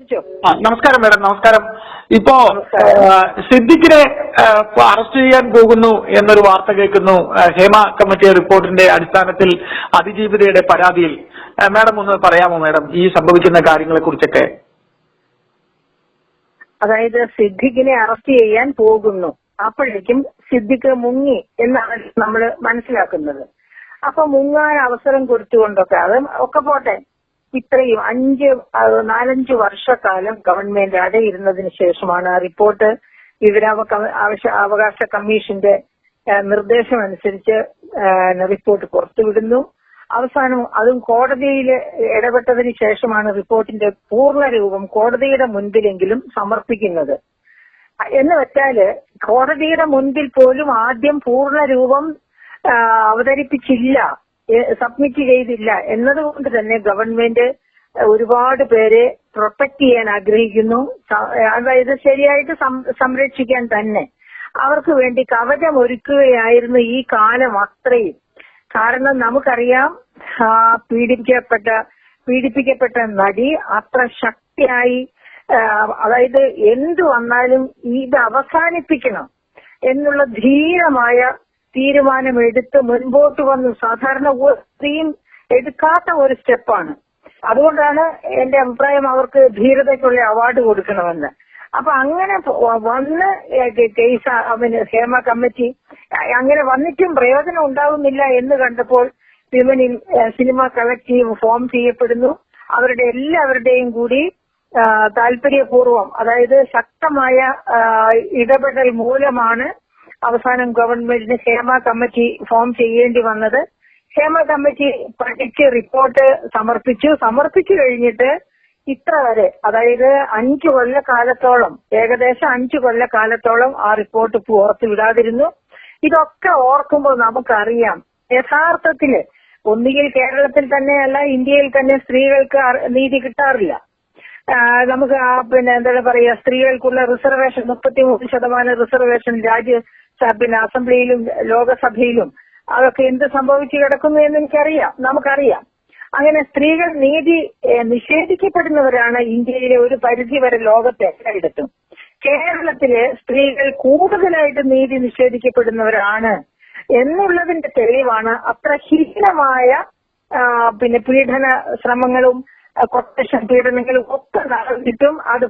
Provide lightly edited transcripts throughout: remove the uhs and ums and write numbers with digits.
നമസ്കാരം മാഡം, നമസ്കാരം. ഇപ്പോ സിദ്ദിഖിനെ അറസ്റ്റ് ചെയ്യാൻ പോകുന്നു എന്നൊരു വാർത്ത കേൾക്കുന്നു. ഹേമ കമ്മിറ്റി റിപ്പോർട്ടിന്റെ അടിസ്ഥാനത്തിൽ അതിജീവിതയുടെ പരാതിയിൽ. മാഡം ഒന്ന് പറയാമോ മാഡം ഈ സംഭവിക്കുന്ന കാര്യങ്ങളെ കുറിച്ചൊക്കെ? അതായത് സിദ്ദിഖിനെ അറസ്റ്റ് ചെയ്യാൻ പോകുന്നു, അപ്പോഴേക്കും സിദ്ദിഖ് മുങ്ങി എന്നാണ് നമ്മൾ മനസ്സിലാക്കുന്നത്. അപ്പൊ മുങ്ങാൻ അവസരം കൊടുത്തുകൊണ്ടൊക്കെ അത് ഒക്കെ പോട്ടെ, ഇത്രയും 4-5 വർഷക്കാലം ഗവൺമെന്റ് അടയിരുന്നതിന് ശേഷമാണ് ആ റിപ്പോർട്ട് വിവരാവകാശ കമ്മീഷന്റെ നിർദ്ദേശമനുസരിച്ച് റിപ്പോർട്ട് പുറത്തുവിടുന്നു. അവസാനം അതും കോടതിയിൽ ഇടപെട്ടതിന് ശേഷമാണ് റിപ്പോർട്ടിന്റെ പൂർണ്ണരൂപം കോടതിയുടെ മുൻപിലെങ്കിലും സമർപ്പിക്കുന്നത്. എന്ന് വെച്ചാല് കോടതിയുടെ മുൻപിൽ പോലും ആദ്യം പൂർണ്ണരൂപം അവതരിപ്പിച്ചില്ല, സബ്മിറ്റ് ചെയ്തില്ല എന്നതുകൊണ്ട് തന്നെ ഗവൺമെന്റ് ഒരുപാട് പേരെ പ്രൊട്ടക്ട് ചെയ്യാൻ ആഗ്രഹിക്കുന്നു. അതായത് ശരിയായിട്ട് സംരക്ഷിക്കാൻ തന്നെ അവർക്ക് വേണ്ടി കവചം ഒരുക്കുകയായിരുന്നു ഈ കാലം അത്രയും. കാരണം നമുക്കറിയാം, പീഡിപ്പിക്കപ്പെട്ട നടി അത്ര ശക്തിയായി, അതായത് എന്തു വന്നാലും ഇത് അവസാനിപ്പിക്കണം എന്നുള്ള ധീരമായ തീരുമാനമെടുത്ത് മുൻപോട്ട് വന്നു. സാധാരണ ഒരു സ്ത്രീയും എടുക്കാത്ത ഒരു സ്റ്റെപ്പാണ്. അതുകൊണ്ടാണ് എന്റെ അഭിപ്രായം അവർക്ക് ധീരതയ്ക്കുള്ള അവാർഡ് കൊടുക്കണമെന്ന്. അപ്പൊ അങ്ങനെ വന്ന് കേസ് ഹേമ കമ്മിറ്റി അങ്ങനെ വന്നിട്ടും പ്രയോജനം ഉണ്ടാകുന്നില്ല എന്ന് കണ്ടപ്പോൾ വിമൻ സിനിമ കളക്റ്റീവ് ഫോം ചെയ്യപ്പെടുന്നു. അവരുടെ എല്ലാവരുടെയും കൂടി താല്പര്യപൂർവ്വം, അതായത് ശക്തമായ ഇടപെടൽ മൂലമാണ് അവസാനം ഗവൺമെന്റിന് ഹേമ കമ്മിറ്റി ഫോം ചെയ്യേണ്ടി വന്നത്. ഹേമ കമ്മിറ്റി പഠിച്ച് റിപ്പോർട്ട് സമർപ്പിച്ചു കഴിഞ്ഞിട്ട് ഇത്ര വരെ, അതായത് 5 കൊല്ലക്കാലത്തോളം, ഏകദേശം 5 കൊല്ലക്കാലത്തോളം ആ റിപ്പോർട്ട് പുറത്തു വിടാതിരുന്നു. ഇതൊക്കെ ഓർക്കുമ്പോൾ നമുക്കറിയാം, യഥാർത്ഥത്തില് ഒന്നുകിൽ കേരളത്തിൽ തന്നെയല്ല ഇന്ത്യയിൽ തന്നെ സ്ത്രീകൾക്ക് നീതി കിട്ടാറില്ല. നമുക്ക് എന്താണ് പറയാ, സ്ത്രീകൾക്കുള്ള റിസർവേഷൻ 33% റിസർവേഷൻ അസംബ്ലിയിലും ലോകസഭയിലും അതൊക്കെ എന്ത് സംഭവിച്ചു കിടക്കുന്നു എന്ന് നമുക്കറിയാം. അങ്ങനെ സ്ത്രീകൾ നീതി നിഷേധിക്കപ്പെടുന്നവരാണ് ഇന്ത്യയിലെ ഒരു പരിധിവരെ ലോകത്തെ എല്ലായിടത്തും. കേരളത്തിലെ സ്ത്രീകൾ കൂടുതലായിട്ട് നീതി നിഷേധിക്കപ്പെടുന്നവരാണ് എന്നുള്ളതിന്റെ തെളിവാണ് അത്ര ഹീനമായ പീഡന ശ്രമങ്ങളും കൊട്ടേഷൻ പീഡനങ്ങളും ഒക്കെ നടന്നിട്ടും അത്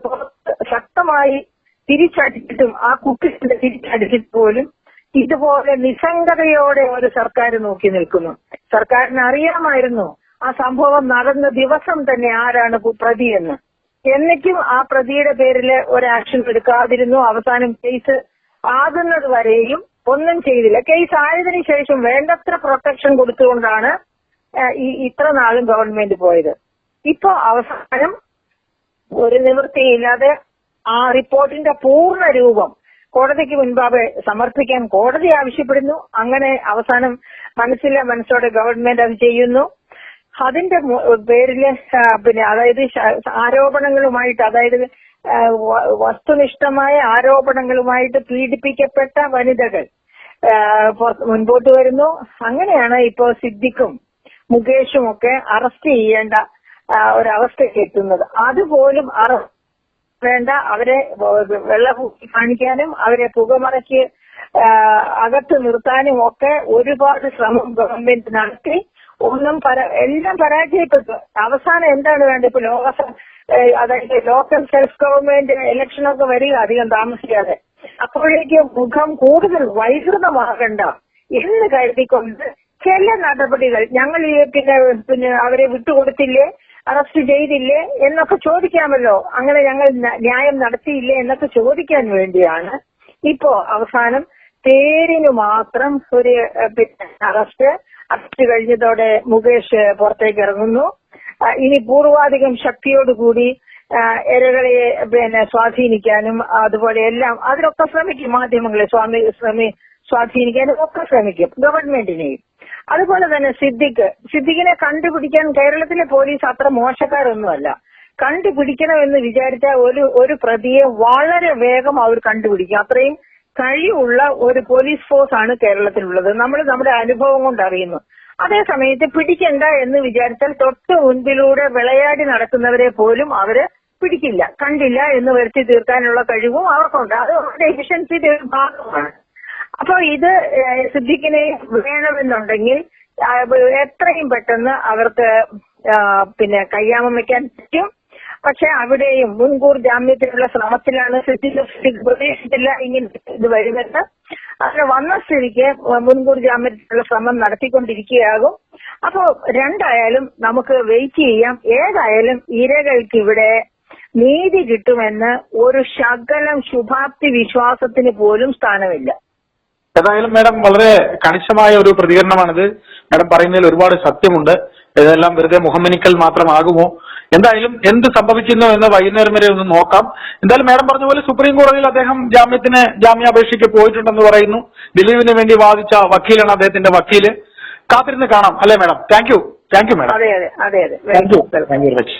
ശക്തമായി തിരിച്ചടിച്ചിട്ടും ആ കുട്ടികളെ തിരിച്ചടിച്ചിട്ട് പോലും ഇതുപോലെ നിസ്സംഗതയോടെ ഒരു സർക്കാർ നോക്കി നിൽക്കുന്നു. സർക്കാരിന് അറിയാമായിരുന്നു ആ സംഭവം നടന്ന ദിവസം തന്നെ ആരാണ് പ്രതിയെന്ന്. എന്നിട്ടും ആ പ്രതിയുടെ പേരിൽ ഒരു ആക്ഷൻ എടുക്കാതിരുന്നു. അവസാനം കേസ് ആകുന്നത് വരെയും ഒന്നും ചെയ്തില്ല. കേസ് ആയതിനു ശേഷം വേണ്ടത്ര പ്രൊട്ടക്ഷൻ കൊടുത്തുകൊണ്ടാണ് ഇത്ര നാളും ഗവൺമെന്റ് പോയത്. ഇപ്പൊ അവസാനം ഒരു നിവൃത്തിയില്ലാതെ ആ റിപ്പോർട്ടിന്റെ പൂർണ്ണ രൂപം കോടതിക്ക് മുൻപാകെ സമർപ്പിക്കാൻ കോടതി ആവശ്യപ്പെടുന്നു. അങ്ങനെ അവസാനം മനസ്സോടെ ഗവൺമെന്റ് അത് ചെയ്യുന്നു. അതിന്റെ പേരില് അതായത് ആരോപണങ്ങളുമായിട്ട്, അതായത് വസ്തുനിഷ്ഠമായ ആരോപണങ്ങളുമായിട്ട് പീഡിപ്പിക്കപ്പെട്ട വനിതകൾ മുൻപോട്ട് വരുന്നു. അങ്ങനെയാണ് ഇപ്പോ സിദ്ദിഖും മുകേഷും ഒക്കെ അറസ്റ്റ് ചെയ്യേണ്ട ഒരവസ്ഥയ്ക്ക് എത്തുന്നത്. അതുപോലും വേണ്ട, അവരെ വെള്ളപൂശി കാണിക്കാനും അവരെ പുകമറയ്ക്ക് അകത്ത് നിർത്താനും ഒക്കെ ഒരുപാട് ശ്രമം ഗവൺമെന്റ് നടത്തി. എല്ലാം പരാജയപ്പെട്ടു. അവസാനം എന്താണ് വേണ്ടത്? ഇപ്പൊ അതായത് ലോക്കൽ സെൽഫ് ഗവൺമെന്റ് ഇലക്ഷനൊക്കെ വരിക അധികം താമസിക്കാതെ. അപ്പോഴേക്കും മുഖം കൂടുതൽ വൈകൃതമാകണ്ട എന്ന് കരുതിക്കൊണ്ട് ചില നടപടികൾ ഞങ്ങൾ പിന്നെ അവരെ വിട്ടുകൊടുത്തില്ലേ, അറസ്റ്റ് ചെയ്തില്ലേ എന്നൊക്കെ ചോദിക്കാമല്ലോ, അങ്ങനെ ഞങ്ങൾ ന്യായം നടത്തിയില്ലേ എന്നൊക്കെ ചോദിക്കാൻ വേണ്ടിയാണ് ഇപ്പോ അവസാനം പേരിന് മാത്രം ഒരു അറസ്റ്റ് കഴിഞ്ഞതോടെ മുകേഷ് പുറത്തേക്ക് ഇറങ്ങുന്നു. ഇനി പൂർവാധികം ശക്തിയോടുകൂടി ഇരകളെ സ്വാധീനിക്കാനും അതുപോലെ എല്ലാം അതിനൊക്കെ ശ്രമിക്കും. മാധ്യമങ്ങളെ സ്വാധീനിക്കാനും ഒക്കെ ശ്രമിക്കും ഗവൺമെന്റിനെയും. അതുപോലെ തന്നെ സിദ്ദിഖിനെ കണ്ടുപിടിക്കാൻ കേരളത്തിലെ പോലീസ് അത്ര മോശക്കാരൊന്നുമല്ല. കണ്ടുപിടിക്കണമെന്ന് വിചാരിച്ച ഒരു പ്രതിയെ വളരെ വേഗം അവർ കണ്ടുപിടിക്കും. അത്രയും കഴിവുള്ള ഒരു പോലീസ് ഫോഴ്സ് ആണ് കേരളത്തിലുള്ളത്. നമ്മൾ നമ്മുടെ അനുഭവം കൊണ്ട് അറിയുന്നു. അതേസമയത്ത് പിടിക്കണ്ട എന്ന് വിചാരിച്ചാൽ തൊട്ട് മുൻപിലൂടെ വിളയാടി നടക്കുന്നവരെ പോലും അവര് പിടിക്കില്ല, കണ്ടില്ല എന്ന് വരുത്തി തീർക്കാനുള്ള കഴിവും അവർക്കുണ്ട്. അത് അവരുടെ എഫിഷ്യൻസിയുടെ ഒരു ഭാഗമാണ്. അപ്പൊ ഇത് സിദ്ദിഖിനെ വേണമെന്നുണ്ടെങ്കിൽ എത്രയും പെട്ടെന്ന് അവർക്ക് കയ്യാമം വെക്കാൻ പറ്റും. പക്ഷെ അവിടെയും മുൻകൂർ ജാമ്യത്തിനുള്ള ശ്രമത്തിലാണ് സിദ്ദിഖ് പ്രതീക്ഷിച്ചില്ല ഇങ്ങനെ ഇത് വരുമെന്ന്. അങ്ങനെ വന്ന സ്ഥിതിക്ക് മുൻകൂർ ജാമ്യത്തിനുള്ള ശ്രമം നടത്തിക്കൊണ്ടിരിക്കുകയാകും. അപ്പോ രണ്ടായാലും നമുക്ക് വെയിറ്റ് ചെയ്യാം. ഏതായാലും ഇരകൾക്ക് ഇവിടെ നീതി കിട്ടുമെന്ന് ഒരു ശകലം ശുഭാപ്തി വിശ്വാസത്തിന് പോലും സ്ഥാനമില്ല. ഏതായാലും മാഡം വളരെ കണിശമായ ഒരു പ്രതികരണമാണിത്. മാഡം പറയുന്നതിൽ ഒരുപാട് സത്യമുണ്ട്. ഇതെല്ലാം വെറുതെ മുഖമനിക്കൽ മാത്രമാകുമോ? എന്തായാലും എന്ത് സംഭവിക്കുന്നു എന്ന് വൈകുന്നേരം വരെ ഒന്ന് നോക്കാം. എന്തായാലും മാഡം പറഞ്ഞ പോലെ സുപ്രീം കോടതിയിൽ അദ്ദേഹം ജാമ്യാപേക്ഷയ്ക്ക് പോയിട്ടുണ്ടെന്ന് പറയുന്നു. ദിലീപിന് വേണ്ടി വാദിച്ച വക്കീലാണ് അദ്ദേഹത്തിന്റെ വക്കീല്. കാത്തിരുന്ന് കാണാം അല്ലേ മാഡം? Thank you madam. അതെ അതെ അതെ അതെ. Thank you very much.